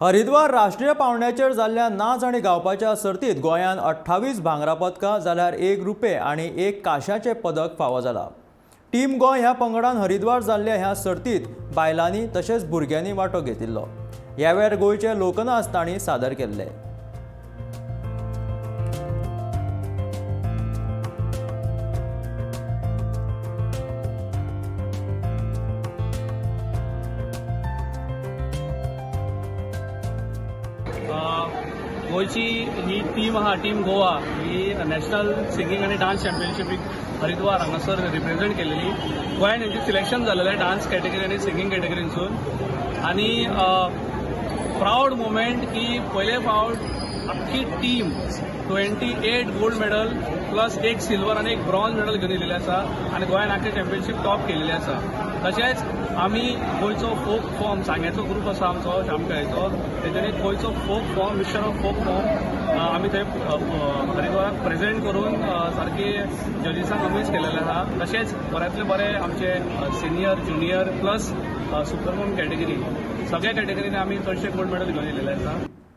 हरिद्वार राष्ट्रीय पावंड्याचेर जाल्ल्या नाच आनी गावपाच्या सर्तीत गोंयान 28 भांगरा पदकां जाल्यार 1 रुपे आनी 1 कांशाचें पदक फावो जाला। टीम गोंय ह्या पंगडान हरिद्वार जाल्ल्या ह्या सर्तीत बायलांनी तशेंच भुरग्यांनी वांटो घेतिल्लो। ह्या वेळार गोंयचे लोकनाच तांणी सादर केल्ले। गोयची ही टीम आहा, टीम गोवा ही नॅशनल सिंगींग आनी डान्स चॅम्पियनशिपीक हरिद्वार हांगासर रिप्रेझेंट केलेली। गोंयान हेंचें सिलेक्शन जाल्लेलें डान्स कॅटेगरी आनी सिंगींग कॅटेगरींतसून। आनी प्राऊड मुवमेंट की पयले फावट आख्खी team 28 gold medal plus 1 silver आनी 1 ब्रॉन्झ मेडल घेवन येयलेले आसा आनी गोंयान आख्खे चॅम्पियनशीप टॉप केलेली आसा। तशेंच आमी गोंयचो फोक फॉर्म सांग्याचो ग्रूप आसा आमचो श्यामकळेचो, तेच्यानी गोंयचो folk form master of folk form आमी थंय हरिद्वाराक प्रेझेंट करून सारकी जजीसांक अमेज केलेले आसा। तशेंच बऱ्यांतले बरे आमचे senior junior plus Superman category सगळ्या कॅटेगरींनी आमी चडशे गोल्ड मेडल घेवन येयलेले आसा।